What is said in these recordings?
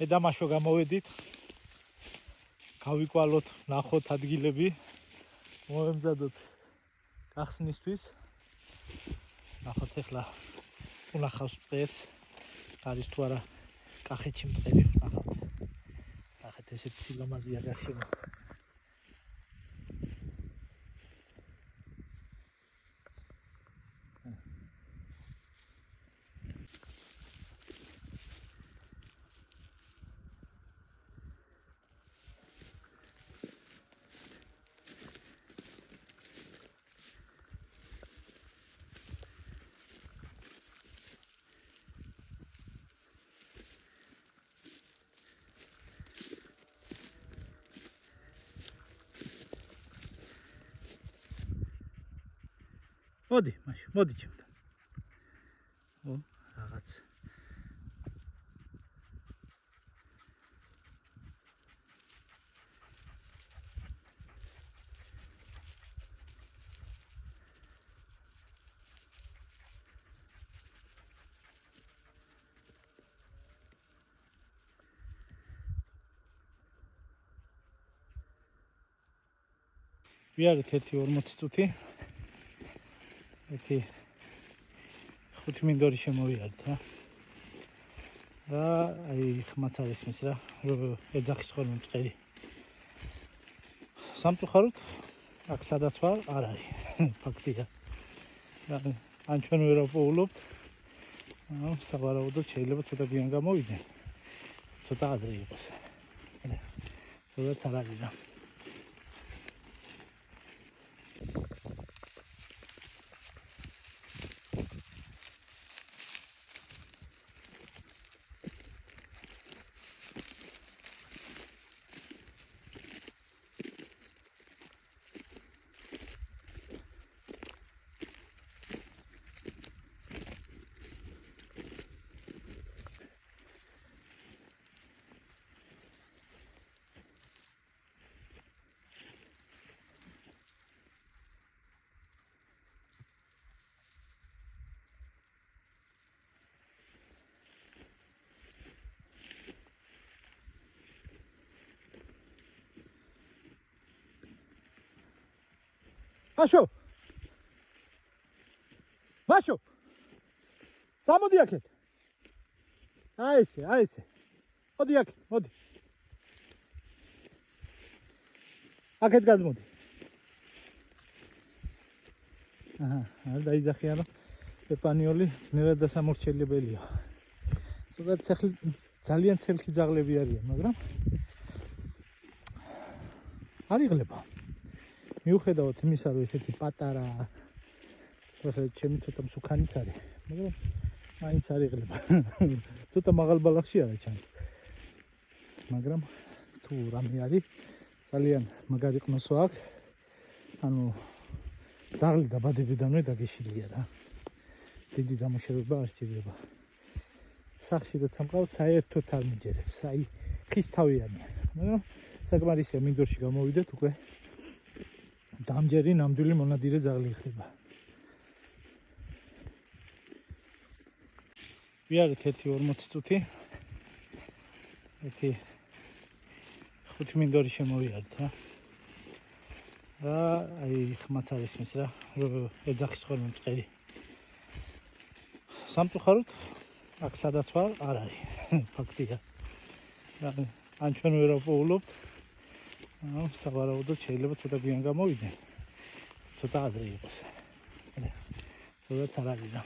ედამაშო გამოვედით. გავიკვალოთ, ნახოთ ადგილები. მოემზადოთ გახსნისთვის. ნახოთ ახლა უნახავს მწყერს. არის თუ არა კახეთში მწყერი, ნახოთ. ნახეთ ესეთი სილამაზეა გარშემო. მოდი, მაშინ, მოდი ჩემთან. ო, რაღაც. ვიარეთ 1:40 წუთი. 5 მინდორი შემოვიარეთ, რა. და აი ხმაც არის მის რა, ეძახის ხოლმე მწყერი. სამწუხაროდ აქ სადაც ვარ, არ არის. ფაქტია. ან ჩვენ ვერ ვაპოულობთ. სავარაუდოდ შეიძლება ცოტა გვიან გამოვიდნენ. ცოტა ადრე იყოს. ცოტა თარაგია. მაშო წამოდი აქეთ აი ესე მოდი აქ მოდი აქეთ გადმოდი არ დაიძახია რომ ესპანიოლი ნერა დასამორჩილებელია ზოგადად ძალიან ცელქი ძაღლები არიან მაგრამ არ იღლება მიუხედავად იმისა რომ ესეთი პატარა ახლა ჩემი ცოტა მსუქანიც არის მაგრამ მაინც არ იღლება ცოტა მაღალ ბალახში არა ჩანს მაგრამ თუ რამე არის ძალიან მაგარი ყნოსვა აქვს ანუ ძაღლი დაბადებიდანვე დაგეშილია რა დიდი დამუშავება არ სჭირდება სახში როცა მყავს საერთოდ არ მიჯერებს აი ხის თავიანია მაგრამ საკმარისია მინდორში გამოვიდეთ უკვე დამჯერი ნამდვილი მონადირე ძაღლი ხდება ვიარეთ 1:40 წუთი 5 მინდორი შემოვიარეთ რა და აი ხმაც არის მის რა ეძახის ხოლმე მწყერი სამწუხაროდ აქ სადაც ვარ არ არის ფაქტია ან ჩვენ ვერ ვაპოულობთ სავარაუდოდ შეიძლება ცოტა გვიან გამოვიდნენ ცოტა ადრე იყოს ცოტა თარაგია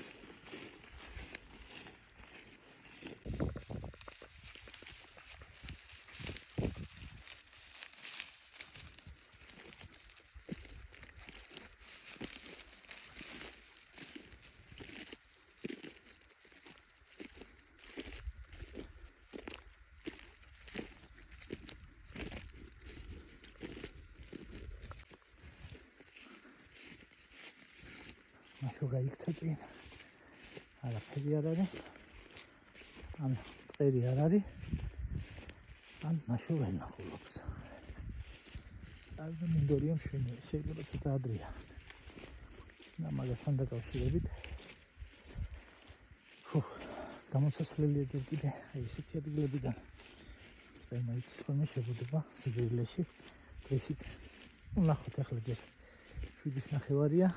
მაშო გაიქცა წინ არაფერი არ არის ან წერი არ არის ან მაშო ვერ ნახულობს ალბათ მინდორიამ შეიძლება ცოტა ადრეა და მაგასთან დაკავშირებით გამოსასვლელია ჯერ კიდე აი ესეთი ადგილებიდან წყე მაინც ხოლმე შეგუდება სიძველეში. ესეთ ნახოთ ახლა ჯერ 7:30-ია.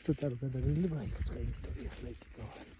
ცოტა რა გადაგრილი ვაიქო წყე ისტორია ახლა იქ